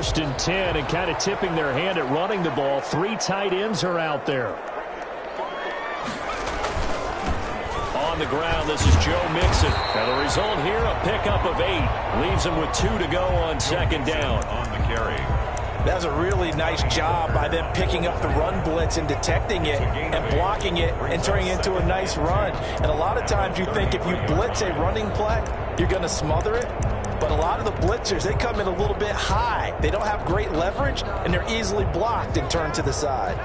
first and 10 and kind of tipping their hand at running the ball. 3 tight ends are out there. On the ground, this is Joe Mixon. And the result here, a pickup of 8. Leaves him with 2 to go on second down. On the carry. That's a really nice job by them picking up the run blitz and detecting it and blocking it and turning it into a nice run. And a lot of times you think if you blitz a running play, you're going to smother it. But a lot of the blitzers, they come in a little bit high. They don't have great leverage, and they're easily blocked and turned to the side.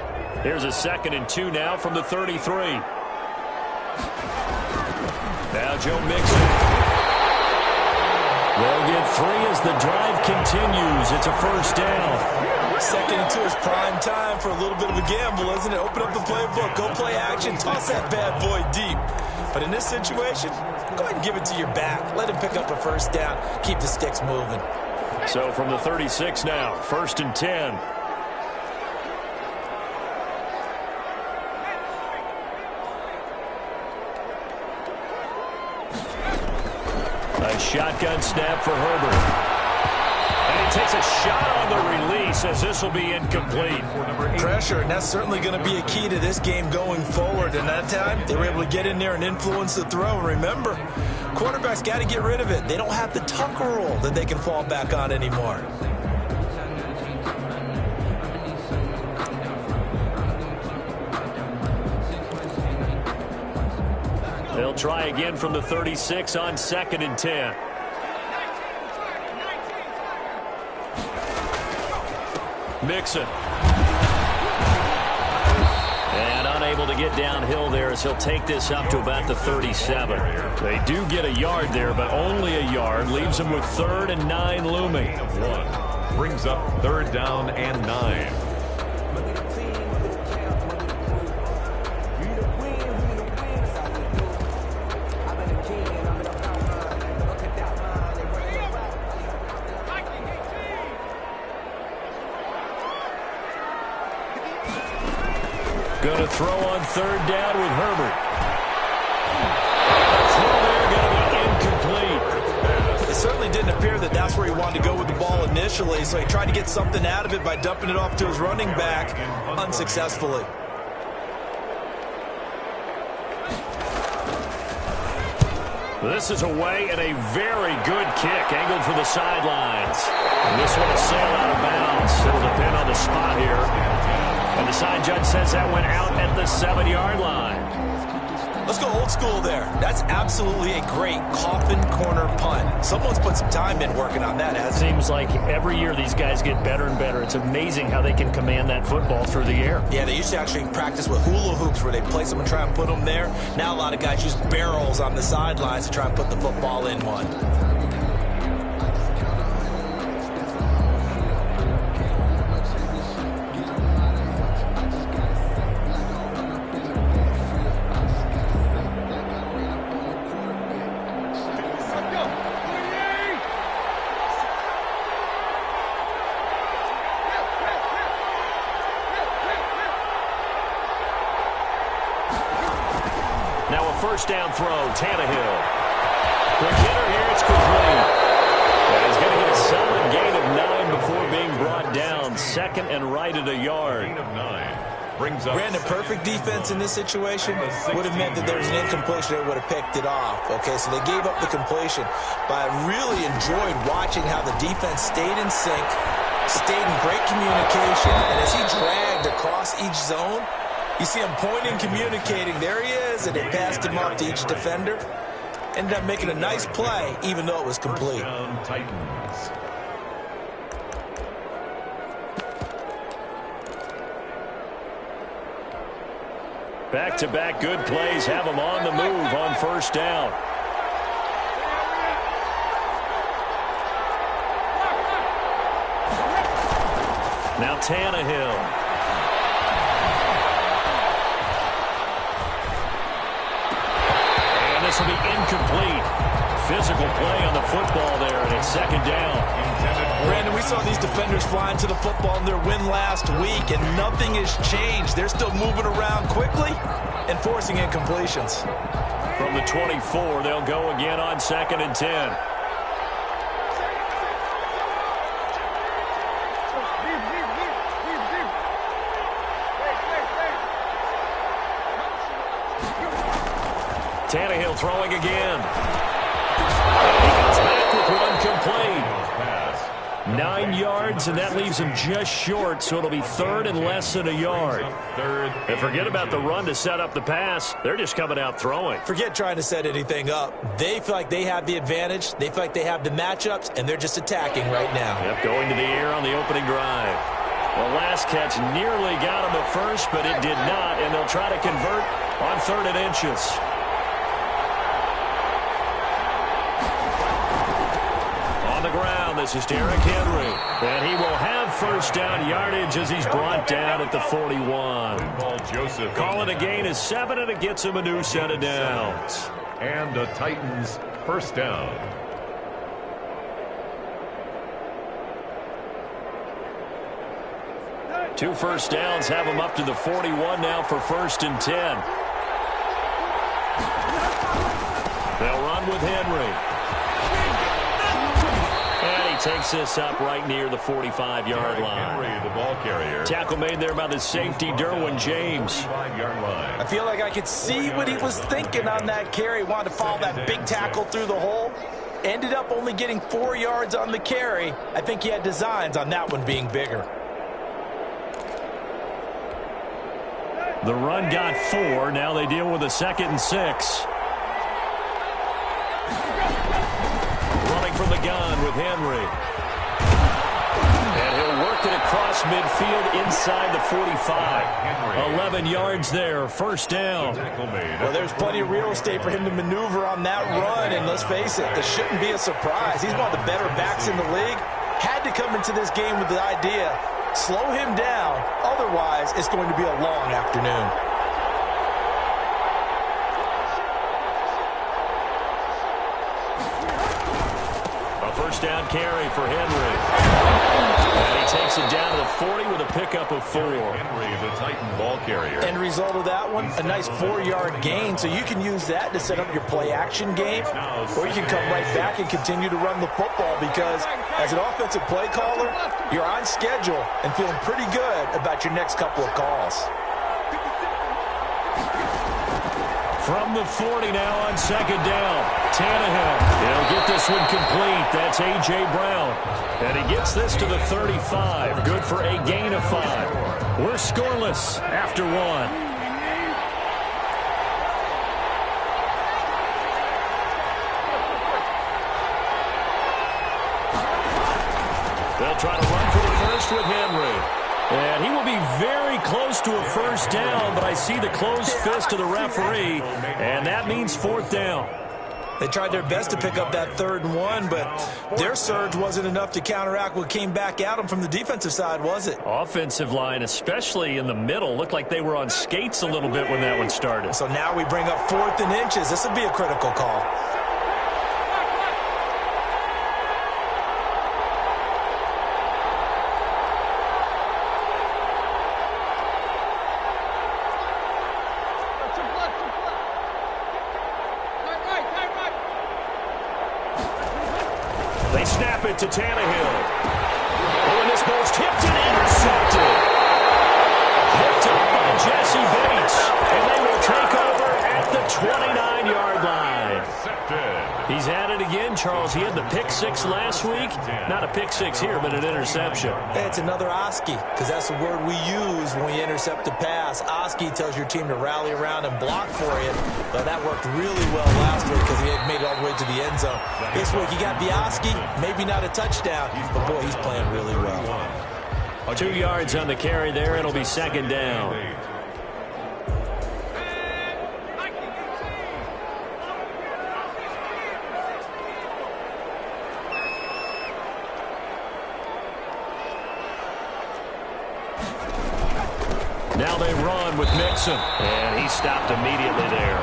Here's a 2nd and 2 now from the 33. Now Joe Mixon. They'll get 3 as the drive continues. It's a first down. 2nd and 2 is prime time for a little bit of a gamble, isn't it? Open up the playbook, go play action, toss that bad boy deep. But in this situation, go ahead and give it to your back. Let him pick up a first down. Keep the sticks moving. So from the 36 now, 1st and 10. A shotgun snap for Herbert. And he takes a shot on the release as this will be incomplete. Pressure, and that's certainly going to be a key to this game going forward. And that time, they were able to get in there and influence the throw. And remember, quarterbacks got to get rid of it. They don't have the tuck rule that they can fall back on anymore. They'll try again from the 36 on 2nd and 10. Mixon. And unable to get downhill there as he'll take this up to about the 37. They do get a yard there, but only a yard. Leaves them with 3rd and 9 looming. 1 brings up 3rd down and 9. Going to throw on 3rd down with Herbert. Throw there going to be incomplete. It certainly didn't appear that that's where he wanted to go with the ball initially, so he tried to get something out of it by dumping it off to his running back unsuccessfully. This is away and a very good kick angled for the sidelines. And this one will sail out of bounds. It'll depend on the spot here. And the side judge says that went out at the 7-yard line. Let's go old school there. That's absolutely a great coffin corner punt. Someone's put some time in working on that, hasn't it? Seems like every year these guys get better and better. It's amazing how they can command that football through the air. Yeah, they used to actually practice with hula hoops where they place them and try and put them there. Now a lot of guys use barrels on the sidelines to try and put the football in one. First down throw, Tannehill. Quick hitter here, it's complete. And he's going to get a solid gain of 9 before being brought down. 2nd and right at a yard. Gain of 9 brings up. Brandon, perfect defense in this situation would have meant that there was an incompletion. They would have picked it off. Okay, so they gave up the completion. But I really enjoyed watching how the defense stayed in sync, stayed in great communication, and as he dragged across each zone, you see him pointing, communicating. There he is, and they passed him off to each defender. Ended up making a nice play, even though it was complete. Titans. Back-to-back good plays have them on the move on first down. Now Tannehill. This will be incomplete. Physical play on the football there, and it's 2nd down. Brandon, we saw these defenders flying to the football in their win last week, and nothing has changed. They're still moving around quickly and forcing incompletions. From the 24, they'll go again on 2nd and 10. throwing again. He comes back with one complete. 9 yards, and that leaves him just short, so it'll be third and less than a yard. And forget about the run to set up the pass. They're just coming out throwing. Forget trying to set anything up. They feel like they have the advantage. They feel like they have the matchups, and they're just attacking right now. Yep, going to the air on the opening drive. The last catch nearly got him at first, but it did not, and they'll try to convert on 3rd and inches. On the ground, this is Derrick Henry. And he will have first down yardage as he's brought down at the 41. Calling a gain of 7, and it gets him a new set of downs. And the Titans first down. Two first downs have him up to the 41 now for 1st and 10. They'll run with Henry. And he takes this up right near the 45-yard line. Henry, the ball carrier. Tackle made there by the safety, Derwin James. 5-yard line. I feel like I could see what he was thinking on that carry. Wanted to follow that big tackle through the hole. Ended up only getting 4 yards on the carry. I think he had designs on that one being bigger. The run got 4. Now they deal with a 2nd and 6. Running from the gun with Henry. And he'll work it across midfield inside the 45. 11 yards there. First down. Well, there's plenty of real estate for him to maneuver on that run. And let's face it, this shouldn't be a surprise. He's one of the better backs in the league. Had to come into this game with the idea, slow him down. Otherwise, it's going to be a long afternoon. A first down carry for Henry. And he takes it down to the 40 with a pickup of 4. Henry, the Titan ball carrier. End result of that one, a nice 4-yard gain. So you can use that to set up your play-action game, or you can come right back and continue to run the football because as an offensive play caller, you're on schedule and feeling pretty good about your next couple of calls. From the 40 now on 2nd down. Tannehill. He'll get this one complete. That's A.J. Brown. And he gets this to the 35. Good for a gain of 5. We're scoreless after 1. They'll try to run for the first with Henry. And he will be very close to a first down, but I see the closed fist of the referee, and that means 4th down. They tried their best to pick up that 3rd and 1, but their surge wasn't enough to counteract what came back at them from the defensive side, was it? Offensive line, especially in the middle, looked like they were on skates a little bit when that one started. So now we bring up 4th and inches. This would be a critical call. They snap it to Tannehill. Oh, and this ball's tipped and intercepted. Picked up by Jesse Bates. And they will take over at the 29-yard line. He's had it again, Charles. He had the pick 6 last week. Not a pick 6 here, but an interception. It's another Oski, because that's the word we use when we intercept a pass. Oski tells your team to rally around and block for you. But that worked really well last week because he had made it all the way to the end zone. This week he got the Oski, maybe not a touchdown, but boy, he's playing really well. 2 yards on the carry there. It'll be 2nd down. Now they run with Mixon. And he stopped immediately there.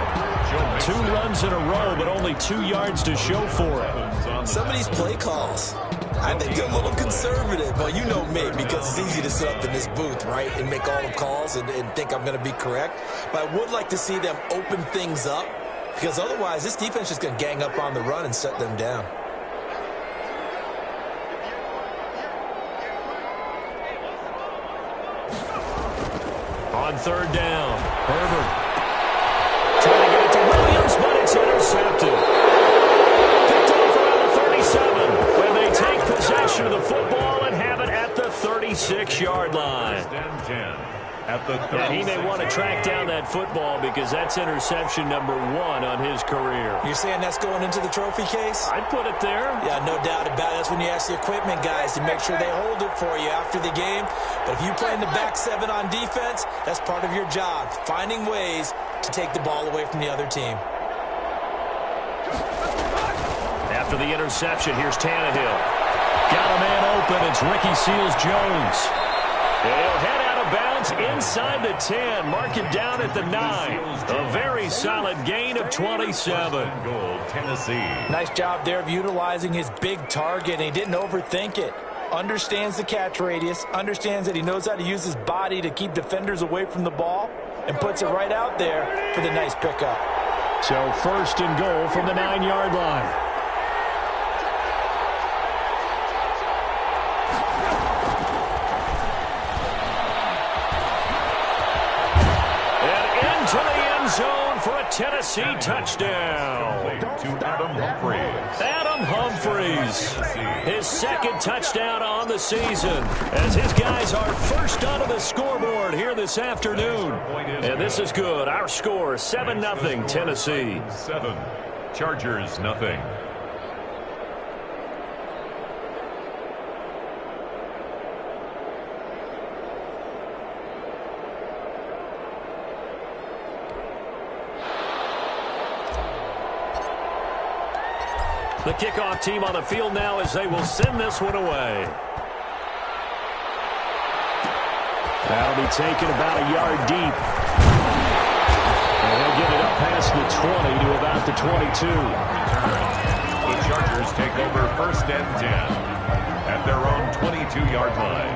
2 runs in a row, but only 2 yards to show for it. Some of these play calls, I think they're a little conservative. Well, you know me, because it's easy to sit up in this booth, right, and make all the calls and think I'm going to be correct. But I would like to see them open things up, because otherwise this defense is going to gang up on the run and shut them down. On 3rd down, Herbert trying to get it to Williams, but It's intercepted. Picked off around the 37. When they take possession of the football and have it at the 36-yard line. And he may want to track down that football because that's interception number 1 on his career. You're saying that's going into the trophy case? I'd put it there. Yeah, no doubt about it. That's when you ask the equipment guys to make sure they hold it for you after the game. But if you play in the back 7 on defense, that's part of your job, finding ways to take the ball away from the other team. After the interception, here's Tannehill. Got a man open. It's Ricky Seals-Jones. He'll head out of bounds inside the 10. Mark it down at the 9. A very solid gain of 27. Goal, Tennessee. Nice job there of utilizing his big target. And he didn't overthink it. Understands the catch radius. Understands that he knows how to use his body to keep defenders away from the ball. And puts it right out there for the nice pickup. So 1st and goal from the 9-yard line. Zone for a Tennessee touchdown. To Adam Humphries. Adam Humphries, his 2nd touchdown on the season, as his guys are first onto the scoreboard here this afternoon. And this is good. Our score, 7-0 Tennessee. 7. Chargers, nothing. The kickoff team on the field now as they will send this one away. That'll be taken about a yard deep. And he'll get it up past the 20 to about the 22. The Chargers take over 1st and 10 at their own 22-yard line.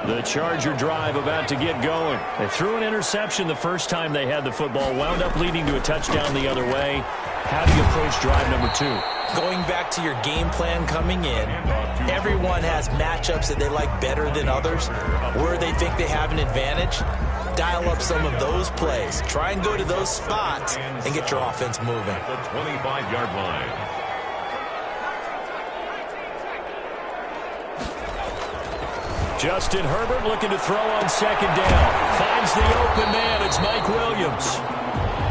The Charger drive about to get going. They threw an interception the first time they had the football, wound up leading to a touchdown the other way. How do you approach drive number 2? Going back to your game plan coming in, everyone has matchups that they like better than others, where they think they have an advantage. Dial up some of those plays. Try and go to those spots and get your offense moving. The 25-yard line. Justin Herbert looking to throw on 2nd down. Finds the open man. It's Mike Williams.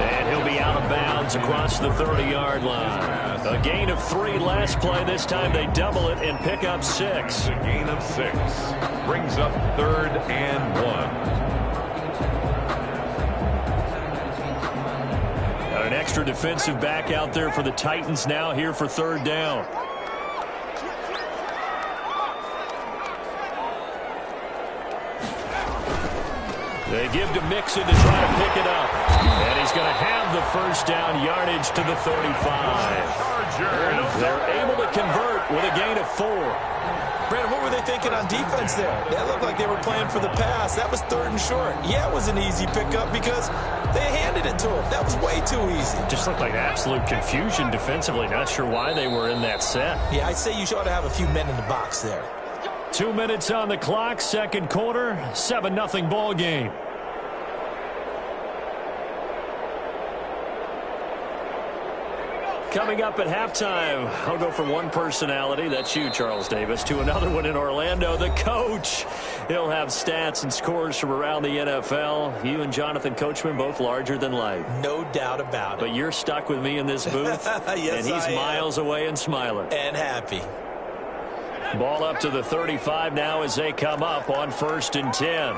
And he'll be out of bounds across the 30-yard line. A gain of 3 last play. This time they double it and pick up 6. A gain of 6. Brings up 3rd and 1. Got an extra defensive back out there for the Titans now here for 3rd down. They give to Mixon to try to pick it up. And he's going to have the 1st down yardage to the 35. They're able to convert with a gain of 4. Brandon, what were they thinking on defense there? That looked like they were playing for the pass. That was 3rd and short. Yeah, it was an easy pickup because they handed it to him. That was way too easy. Just looked like absolute confusion defensively. Not sure why they were in that set. Yeah, I'd say you ought to have a few men in the box there. 2 minutes on the clock, 2nd quarter, 7-0 ball game. Coming up at halftime, I'll go from one personality, that's you, Charles Davis, to another one in Orlando, the coach. He'll have stats and scores from around the NFL. You and Jonathan Coachman, both larger than life. No doubt about it. But you're stuck with me in this booth, yes, and he's miles away and smiling. And happy. Ball up to the 35 now as they come up on 1st and 10.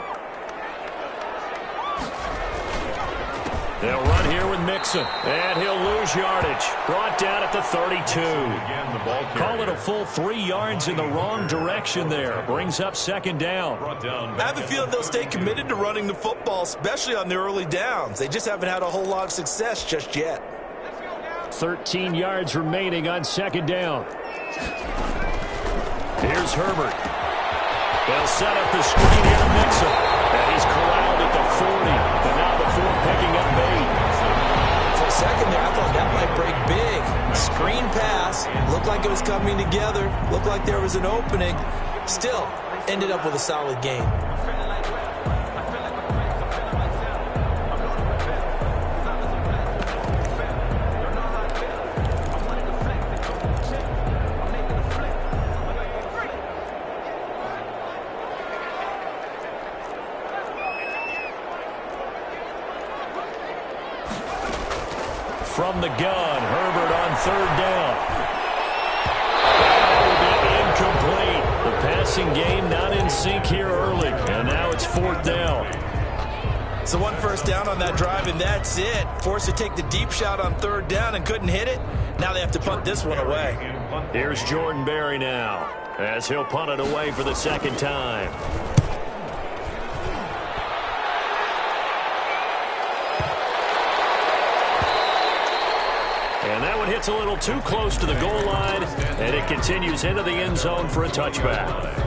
They'll run here with Mixon, and he'll lose yardage. Brought down at the 32. Call it a full 3 yards in the wrong direction there. Brings up 2nd down. I have a feeling they'll stay committed to running the football, especially on the early downs. They just haven't had a whole lot of success just yet. 13 yards remaining on 2nd down. Here's Herbert. They'll set up the screen here to Mixon. And he's corralled at the 40. But now the 4 picking up 8. second there, I thought that might break big. Screen pass. Looked like it was coming together. Looked like there was an opening. Still, ended up with a solid game. From the gun, Herbert on third down. That will be incomplete. The passing game not in sync here early, and now it's fourth down. So one first down on that drive, and that's it. Forced to take the deep shot on third down and couldn't hit it. Now they have to punt this one away. Here's Jordan Berry now, as he'll punt it away for the second time. And that one hits a little too close to the goal line, and it continues into the end zone for a touchback.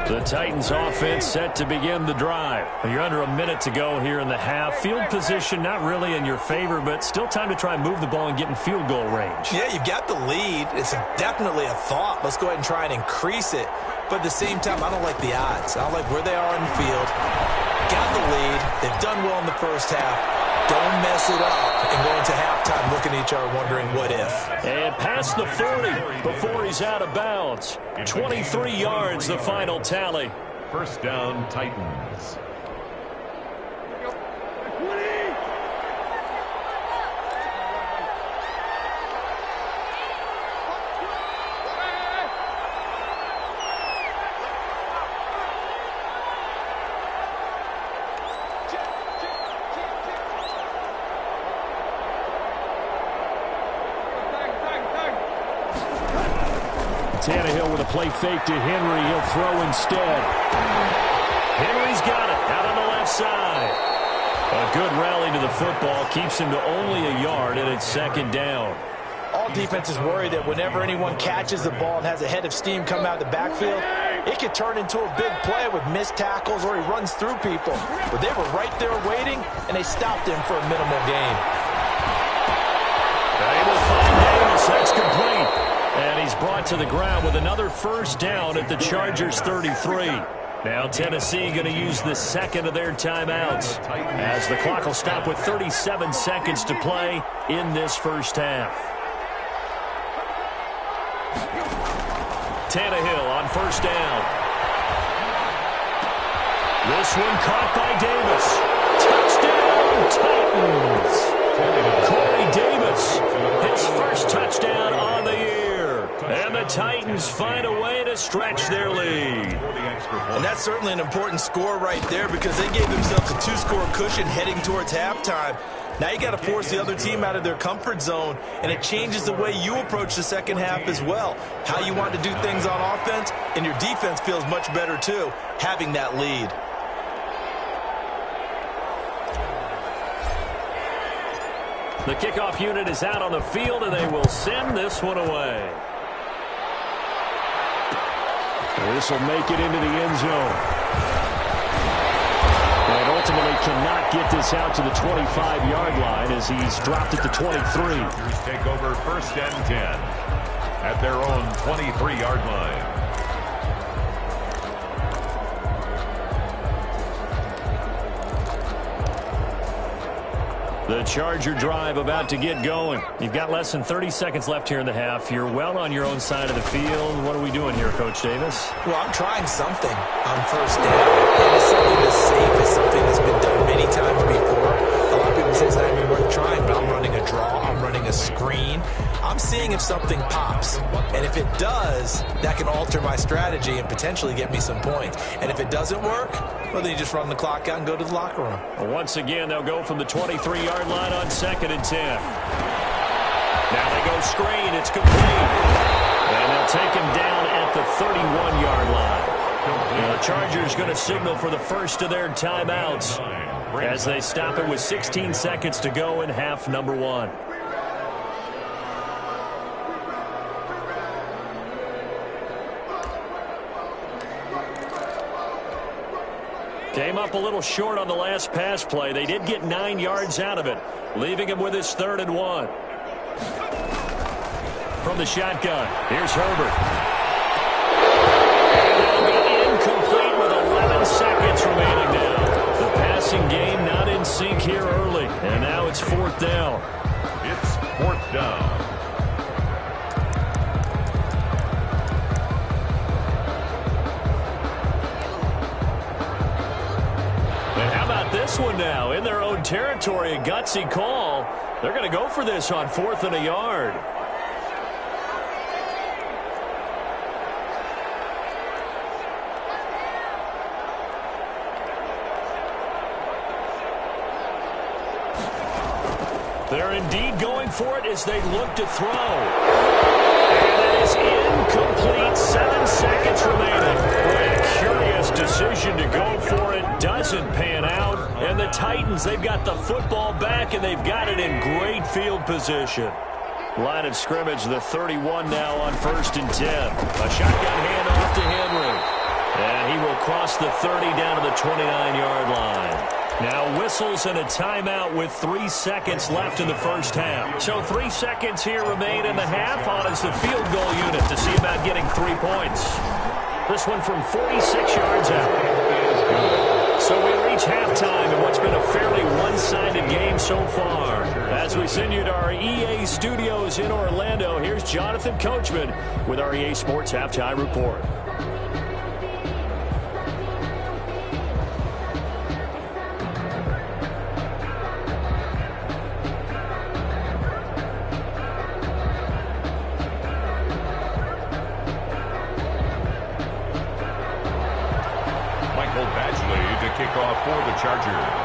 The Titans offense set to begin the drive. You're under a minute to go here in the half. Field position not really in your favor, but still time to try and move the ball and get in field goal range. Yeah, you've got the lead. It's definitely a thought. Let's go ahead and try and increase it. But at the same time, I don't like the odds. I don't like where they are on the field. Got the lead. They've done well in the first half. Don't mess it up and go into halftime looking at each other wondering what if. And past the 40 before he's out of bounds. 23 yards the final tally. First down, Titans. Tannehill with a play fake to Henry. He'll throw instead. Henry's got it out on the left side. A good rally to the football keeps him to only a yard, and it's second down. All defenses worry that whenever anyone catches the ball and has a head of steam come out of the backfield, it could turn into a big play with missed tackles or he runs through people. But they were right there waiting, and they stopped him for a minimal gain. Able to find Davis. That's complete. And he's brought to the ground with another first down at the Chargers 33. Now Tennessee going to use the second of their timeouts as the clock will stop with 37 seconds to play in this first half. Tannehill on first down. This one caught by Davis. Touchdown, Titans. Corey Davis, his first touchdown on the year. And the Titans find a way to stretch their lead. And that's certainly an important score right there because they gave themselves a two-score cushion heading towards halftime. Now you got to force the other team out of their comfort zone, and it changes the way you approach the second half as well. How you want to do things on offense, and your defense feels much better too, having that lead. The kickoff unit is out on the field, and they will send this one away. This will make it into the end zone. And ultimately cannot get this out to the 25-yard line as he's dropped at the 23. Chargers take over first and 10 at their own 23-yard line. The Charger drive about to get going. You've got less than 30 seconds left here in the half. You're well on your own side of the field. What are we doing here, Coach Davis? Well, I'm trying something on first down. And it's something as safe as something that's been done many times before. A lot of people say it's not even worth trying, but I'm running a draw. I'm running a screen. I'm seeing if something pops. And if it does, that can alter my strategy and potentially get me some points. And if it doesn't work, well, then you just run the clock out and go to the locker room. Well, once again, they'll go from the 23-yard line on second and 10. Now they go screen. It's complete. And they'll take him down at the 31-yard line. And the Chargers going to signal for the first of their timeouts as they stop it with 16 seconds to go in half number one. Came up a little short on the last pass play. They did get 9 yards out of it, leaving him with his 3rd and 1. From the shotgun, here's Herbert. And that'll be incomplete with 11 seconds remaining now. The passing game not in sync here early, and now it's 4th down. It's 4th down. This one now in their own territory, a gutsy call. They're going to go for this on 4th and a yard. They're indeed going for it as they look to throw. And that is incomplete. 7 seconds remaining. A curious decision to go for it. Doesn't pan out. And the Titans, they've got the football back, and they've got it in great field position. Line of scrimmage, the 31 now on 1st and 10. A shotgun handoff to Henry. And he will cross the 30 down to the 29-yard line. Now whistles and a timeout with 3 seconds left in the first half. So 3 seconds here remain in the half on as the field goal unit to see about getting 3 points. This one from 46 yards out. So we reach halftime in what's been a fairly one-sided game so far. As we send you to our EA studios in Orlando, here's Jonathan Coachman with our EA Sports Halftime Report. Kickoff for the Chargers.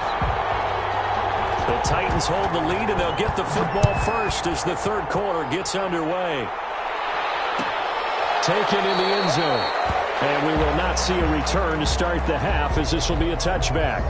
The Titans hold the lead, and they'll get the football first as the 3rd quarter gets underway. Taken in the end zone. And we will not see a return to start the half as this will be a touchback.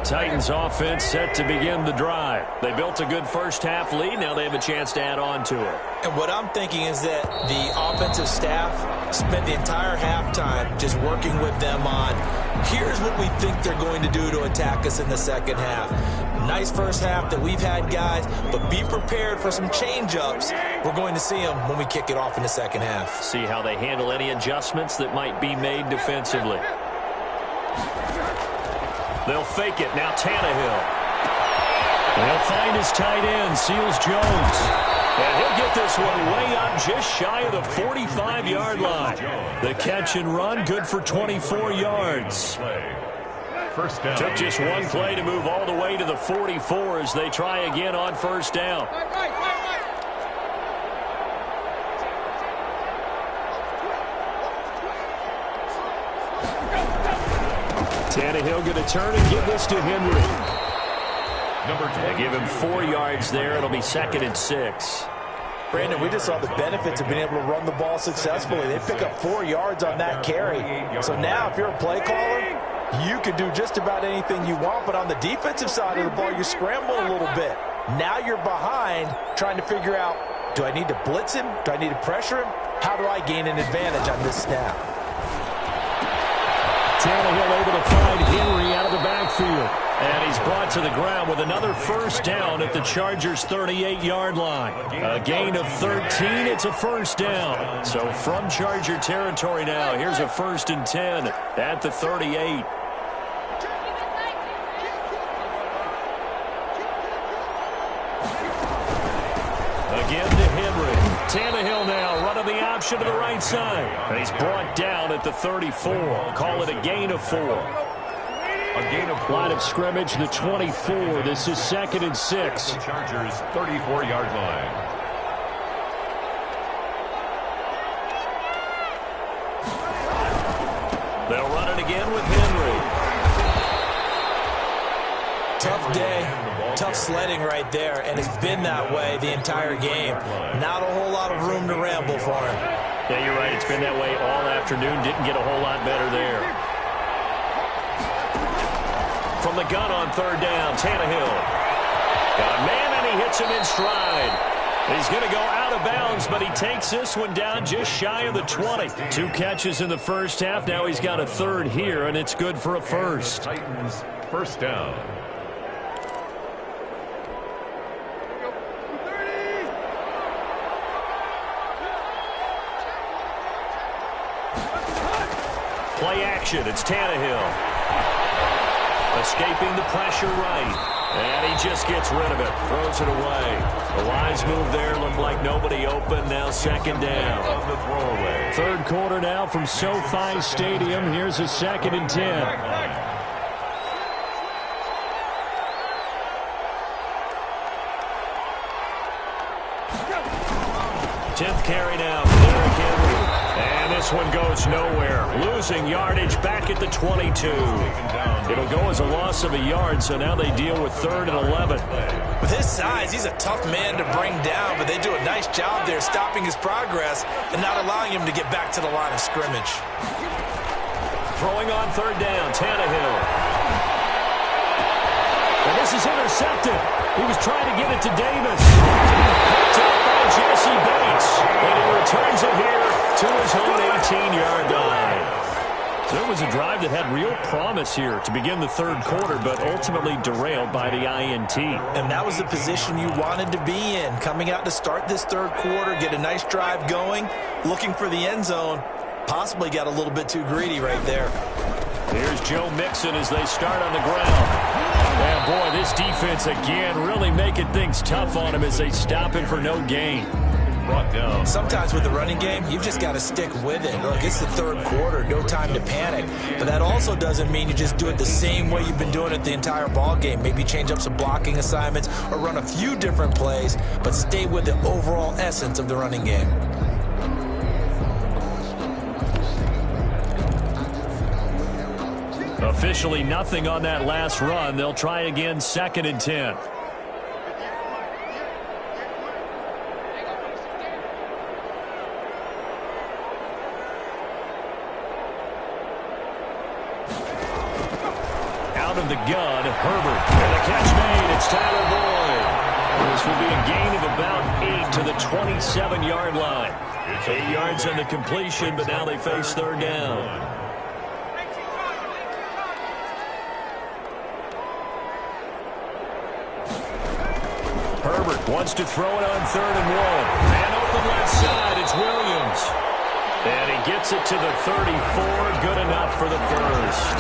Titans offense set to begin the drive. They built a good first half lead. Now they have a chance to add on to it. And what I'm thinking is that the offensive staff spent the entire halftime just working with them on, here's what we think they're going to do to attack us in the second half. Nice first half that we've had, guys, but be prepared for some change-ups. We're going to see them when we kick it off in the second half. See how they handle any adjustments that might be made defensively. They'll fake it. Now Tannehill. They'll find his tight end, Seals Jones. And he'll get this one way up just shy of the 45-yard line. The catch and run, good for 24 yards. First down. Took just one play to move all the way to the 44 as they try again on first down. Tannehill going to turn and give this to Henry. They give him 4 yards there. It'll be 2nd and 6. Brandon, we just saw the benefits of being able to run the ball successfully. They pick up 4 yards on that carry. So now if you're a play caller, you can do just about anything you want. But on the defensive side of the ball, you scramble a little bit. Now you're behind trying to figure out, do I need to blitz him? Do I need to pressure him? How do I gain an advantage on this snap? Tannehill able to find Henry out of the backfield. And he's brought to the ground with another first down at the Chargers' 38-yard line. A gain of 13. It's a first down. So from Charger territory now, here's a 1st and 10 at the 38. Again to Henry. Tannehill now running the option to the right side. And he's brought down at the 34. Call it a gain of 4. A gain of 4. Line of scrimmage, the 24. This is 2nd and 6. The Chargers' 34-yard line. They'll run it again with Henry. Tough day, tough sledding right there, and it's been that way the entire game. Not a whole lot of room to ramble for him. Yeah, you're right. It's been that way all afternoon. Didn't get a whole lot better there. From the gun on third down, Tannehill. Got a man, and he hits him in stride. He's going to go out of bounds, but he takes this one down just shy of the 20. 2 catches in the first half. Now he's got a third here, and it's good for a first. Titans first down. Play action. It's Tannehill. Escaping the pressure right. And he just gets rid of it. Throws it away. A wise move there. Looked like nobody open. Now second down. Of the throwaway. Third quarter now from SoFi Stadium. Here's a 2nd and 10. Tenth carry now for Derrick Henry. And this one goes nowhere. Losing yardage back at the 22. It'll go as a loss of a yard, so now they deal with 3rd and 11. With his size, he's a tough man to bring down, but they do a nice job there stopping his progress and not allowing him to get back to the line of scrimmage. Throwing on third down, Tannehill. And this is intercepted. He was trying to get it to Davis. Picked up by Jesse Bates. And he returns it here to his own 18-yard line. So it was a drive that had real promise here to begin the third quarter, but ultimately derailed by the INT. And that was the position you wanted to be in. Coming out to start this third quarter, get a nice drive going, looking for the end zone. Possibly got a little bit too greedy right there. Here's Joe Mixon as they start on the ground. And boy, this defense again really making things tough on him as they stop him for no gain. Brought down. Sometimes with the running game, you've just got to stick with it. Look, it's the third quarter, no time to panic. But that also doesn't mean you just do it the same way you've been doing it the entire ball game. Maybe change up some blocking assignments or run a few different plays, but stay with the overall essence of the running game. Officially nothing on that last run. They'll try again, 2nd and 10. Out of the gun, Herbert. And the catch made. It's Tyler Boyd. This will be a gain of about 8 to the 27-yard line. 8 yards on the completion, but now they face third down. Herbert wants to throw it on 3rd and 1. Man open left side. It's Williams. And he gets it to the 34. Good enough for the first.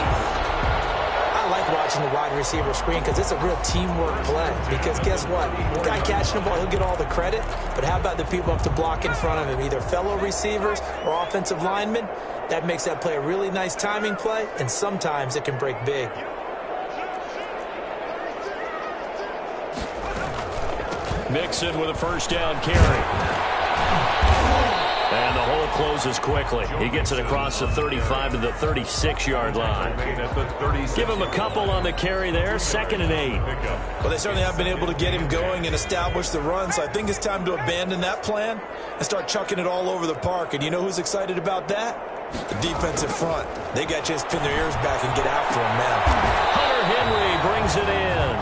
I like watching the wide receiver screen because it's a real teamwork play. Because guess what? The guy catching the ball, he'll get all the credit. But how about the people up to block in front of him? Either fellow receivers or offensive linemen. That makes that play a really nice timing play. And sometimes it can break big. Mixon with a first down carry. And the hole closes quickly. He gets it across the 35 to the 36-yard line. Give him a couple on the carry there. 2nd and 8. Well, they certainly have been able to get him going and establish the run, so I think it's time to abandon that plan and start chucking it all over the park. And you know who's excited about that? The defensive front. They got a chance to pin their ears back and get after him now. Hunter Henry brings it in.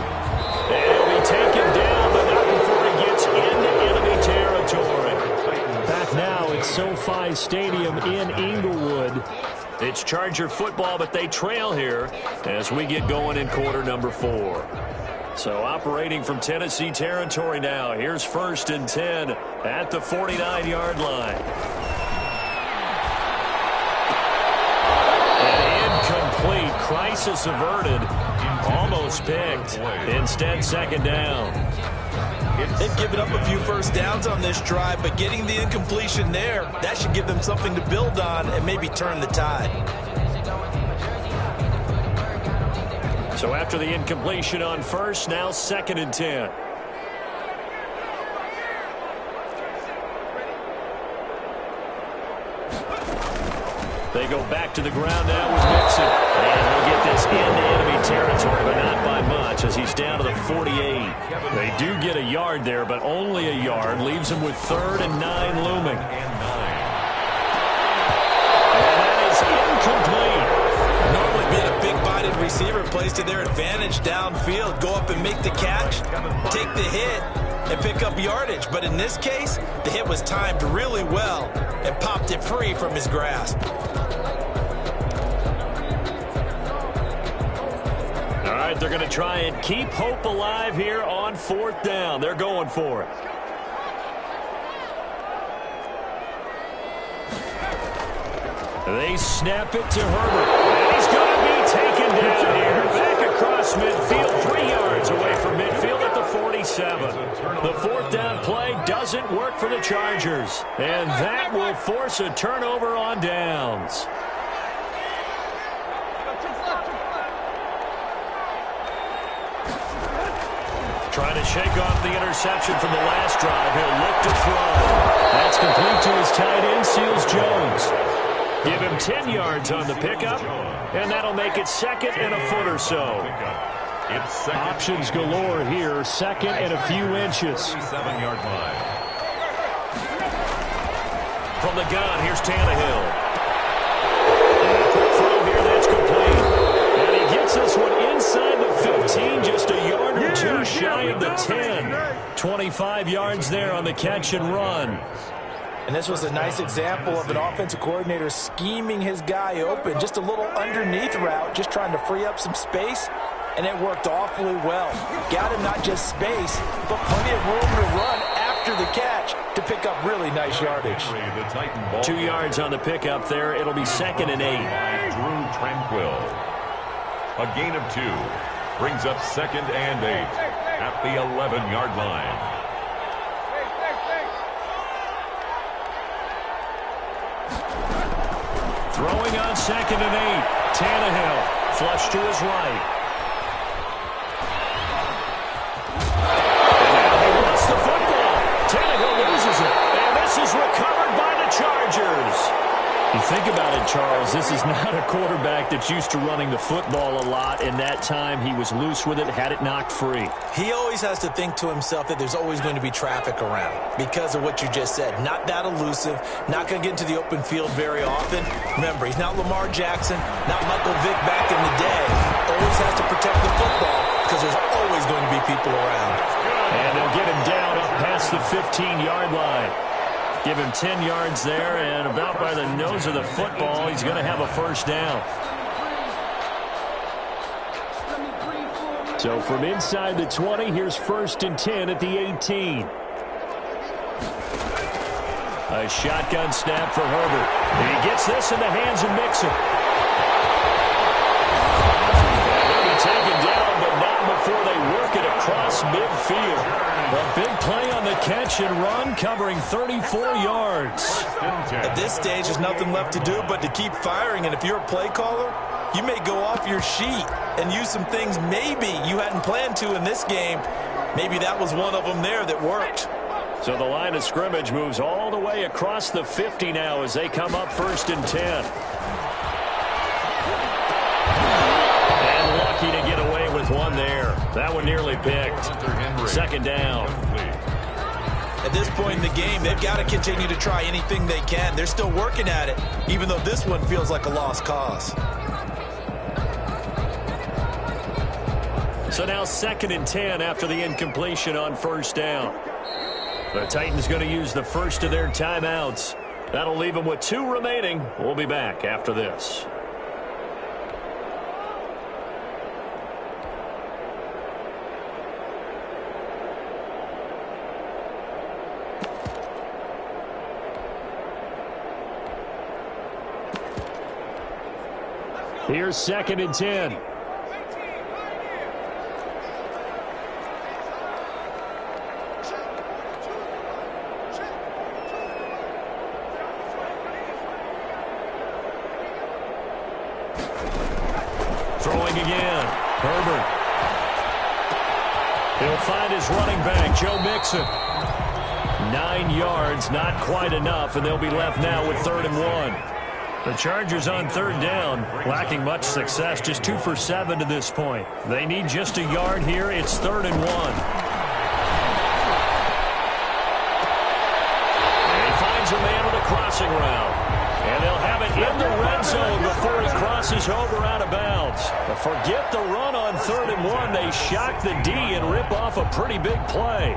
And he'll be taken down, but not before he gets into enemy territory. Back now at SoFi Stadium in Inglewood. It's Charger football, but they trail here as we get going in quarter number 4. So operating from Tennessee territory now. Here's 1st and 10 at the 49-yard line. And incomplete. Crisis averted. Almost picked. Instead, 2nd down. They've given up a few first downs on this drive, but getting the incompletion there, that should give them something to build on and maybe turn the tide. So after the incompletion on first, now 2nd and 10. They go back to the ground now with Mixon. And he'll get this into enemy territory, but not by much as he's down to the 48. They do get a yard there, but only a yard. Leaves him with 3rd and 9 looming. And that is incomplete. Normally being a big-bodied receiver plays to their advantage downfield. Go up and make the catch, take the hit, and pick up yardage. But in this case, the hit was timed really well and popped it free from his grasp. All right, they're going to try and keep hope alive here on 4th down. They're going for it. They snap it to Herbert. And he's going to be taken down here. Back across midfield, 3 yards away from midfield at the 47. The 4th down play doesn't work for the Chargers. And that will force a turnover on downs. Trying to shake off the interception from the last drive. He'll look to throw. That's complete to his tight end, Seals Jones. Give him 10 yards on the pickup, and that'll make it 2nd and a foot or so. Options galore here, 2nd and a few inches. 7-yard line. From the gun, here's Tannehill. And a quick throw here, that's complete. And he gets this one inside the 15, just a yard or 2 shy of the 10. 25 yards there on the catch and run. And this was a nice example of an offensive coordinator scheming his guy open. Just a little underneath route, just trying to free up some space, and it worked awfully well. Got him not just space, but plenty of room to run after the catch to pick up really nice yardage. 2 yards on the pickup there. It'll be 2nd and 8. Drew Tranquill. A gain of 2 brings up 2nd and 8 at the 11-yard line. Throwing on 2nd and 8. Tannehill, flush to his right. And now he wants the football. Tannehill loses it. And this is recovered by the Chargers. You think about it, Charles, this is not a quarterback that's used to running the football a lot, and that time he was loose with it, had it knocked free. He always has to think to himself that there's always going to be traffic around because of what you just said. Not that elusive, not going to get into the open field very often. Remember, he's not Lamar Jackson, not Michael Vick back in the day. Always has to protect the football because there's always going to be people around. And they'll get him down up past the 15-yard line. Give him 10 yards there, and about by the nose of the football, he's going to have a 1st down. So from inside the 20, here's 1st and 10 at the 18. A shotgun snap for Herbert. And he gets this in the hands of Mixon. They'll be taken down, but not before they work it across midfield. A big play on the catch and run, covering 34 yards. At this stage, there's nothing left to do but to keep firing. And if you're a play caller, you may go off your sheet and use some things maybe you hadn't planned to in this game. Maybe that was one of them there that worked. So the line of scrimmage moves all the way across the 50 now as they come up 1st and 10. And lucky to get away with one there. That one nearly picked. 2nd down. At this point in the game, they've got to continue to try anything they can. They're still working at it, even though this one feels like a lost cause. So now 2nd and 10 after the incompletion on 1st down. The Titans going to use the first of their timeouts. That'll leave them with 2 remaining. We'll be back after this. Here's 2nd and 10. Throwing again. Herbert. He'll find his running back, Joe Mixon. 9 yards, not quite enough, and they'll be left now with 3rd and 1. The Chargers on third down, lacking much success, just 2 for 7 to this point. They need just a yard here. It's 3rd and 1. And he finds a man on the crossing route. And they'll have it in the red zone before he crosses over out of bounds. But forget the run on 3rd and 1. They shock the D and rip off a pretty big play.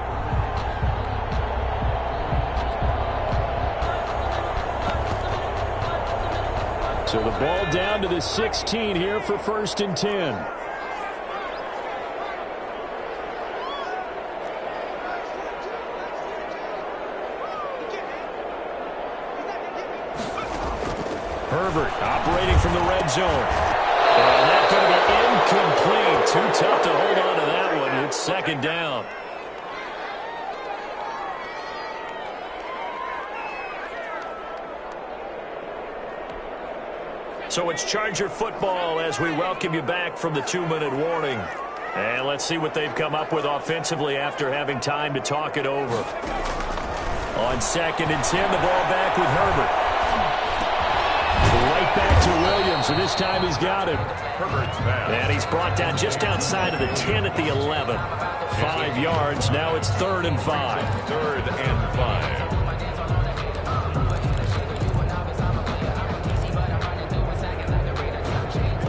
So the ball down to the 16 here for 1st and 10. Herbert operating from the red zone. And that's going to be incomplete. Too tough to hold on to that one. It's 2nd down. So it's Charger football as we welcome you back from the 2-minute warning. And let's see what they've come up with offensively after having time to talk it over. On 2nd and 10, the ball back with Herbert. Right back to Williams, and this time he's got him. And he's brought down just outside of the 10 at the 11. 5 yards. Now it's 3rd and 5. 3rd and 5.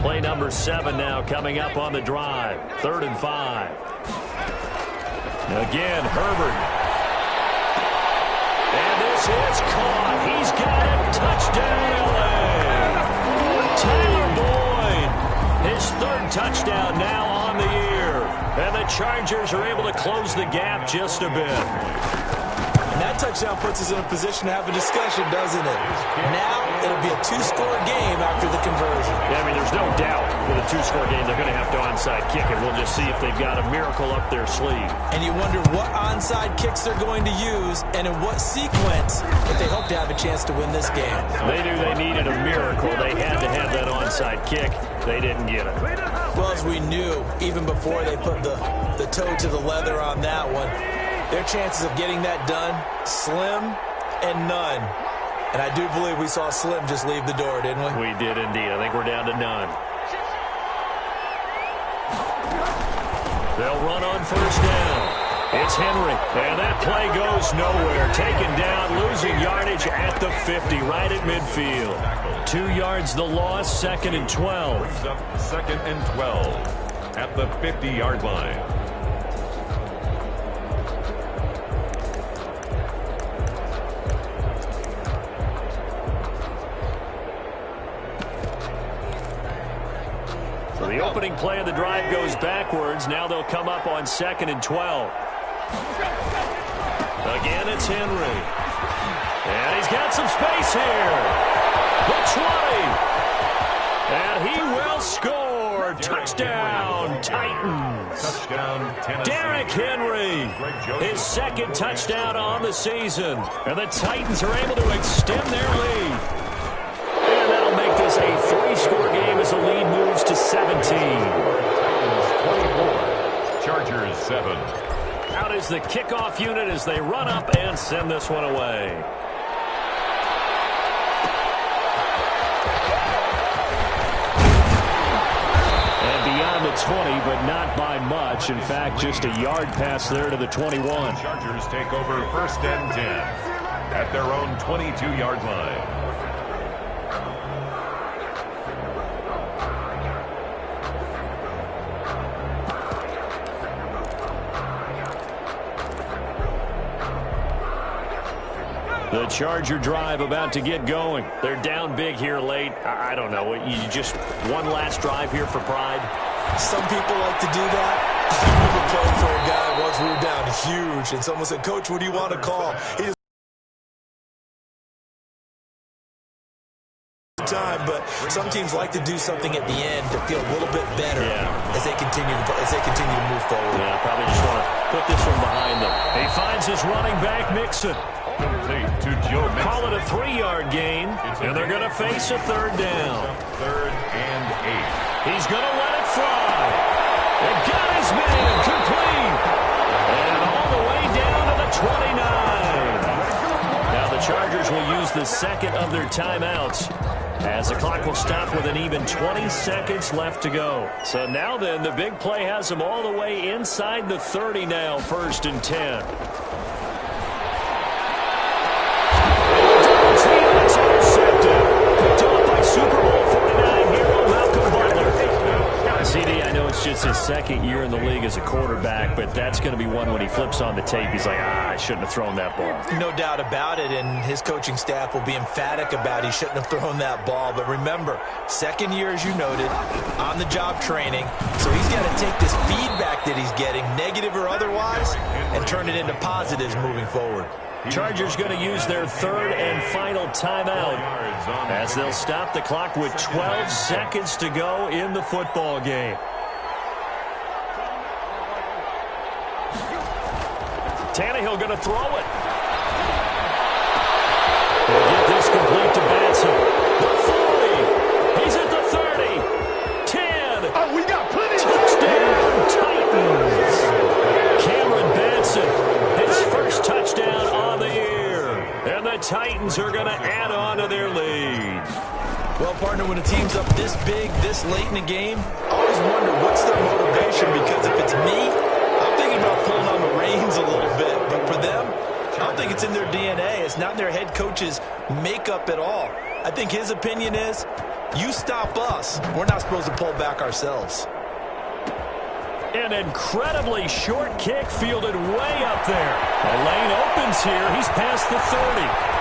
Play number 7 now coming up on the drive. 3rd and 5. Again, Herbert. And this is caught. He's got it. Touchdown, LA. Tyler Boyd. His 3rd touchdown now on the year. And the Chargers are able to close the gap just a bit. And that touchdown puts us in a position to have a discussion, doesn't it? Now it'll be a 2-score game after the conversion. Yeah, I mean, there's no doubt with a 2-score game they're going to have to onside kick it. We'll just see if they've got a miracle up their sleeve. And you wonder what onside kicks they're going to use and in what sequence if they hope to have a chance to win this game. They knew they needed a miracle. They had to have that onside kick. They didn't get it. Well, as we knew, even before they put the toe to the leather on that one, their chances of getting that done, slim and none. And I do believe we saw Slim just leave the door, didn't we? We did indeed. I think we're down to none. They'll run on 1st down. It's Henry. And that play goes nowhere. Taken down, losing yardage at the 50, right at midfield. 2 yards the loss, 2nd and 12. 2nd and 12 at the 50-yard line. The opening play of the drive goes backwards. Now they'll come up on 2nd and 12. Again, it's Henry. And he's got some space here. The 20. And he will score. Touchdown, Titans. Touchdown, Tennessee. Derrick Henry. His 2nd touchdown on the season. And the Titans are able to extend their lead. And that'll make this a 3-score game as the lead moves to 17. Titans 24, Chargers 7. Out is the kickoff unit as they run up and send this one away. And beyond the 20, but not by much. In fact, just a yard pass there to the 21. Chargers take over 1st and 10 at their own 22-yard line. The Charger drive about to get going. They're down big here late. I don't know. You just one last drive here for pride? Some people like to do that. I remember playing for a guy once we were down huge, and someone said, "Coach, what do you want to call?" He just time, but some teams like to do something at the end to feel a little bit better as they continue to move forward. Yeah, probably just want to put this one behind them. He finds his running back, Mixon. Complete to Joe Mixon. Call it a 3-yard gain, and they're going to face a 3rd down. 3rd and 8. He's going to let it fly. They got his man complete. And all the way down to the 29. Now the Chargers will use the 2nd of their timeouts as the clock will stop with an even 20 seconds left to go. So now then, the big play has them all the way inside the 30 now, 1st and 10. It's intercepted. Picked off by Super Bowl 49 hero Malcolm Butler. CD, I know it's just his 2nd year in the league as a quarterback, but that's going to be one when he flips on the tape. He's like, I shouldn't have thrown that ball. No doubt about it, and his coaching staff will be emphatic about he shouldn't have thrown that ball. But remember, 2nd year, as you noted, on-the-job training. So he's got to take this feedback that he's getting, negative or otherwise, and turn it into positives moving forward. Chargers going to use their 3rd and final timeout as they'll stop the clock with 12 seconds to go in the football game. Tannehill going to throw it. He'll get this complete to Batson. The 40. He's at the 30. 10. Oh, we got plenty of touchdown, Titans. Cameron Batson, his first touchdown on the year. And the Titans are going to add on to their lead. Well, partner, when a team's up this big, this late in the game, I always wonder what's their motivation, because if it's me, I'm thinking about pulling on the reins a little bit. But for them, I don't think it's in their DNA. It's not in their head coach's makeup at all. I think his opinion is, you stop us, we're not supposed to pull back ourselves. An incredibly short kick fielded way up there. The lane opens here. He's past the 30.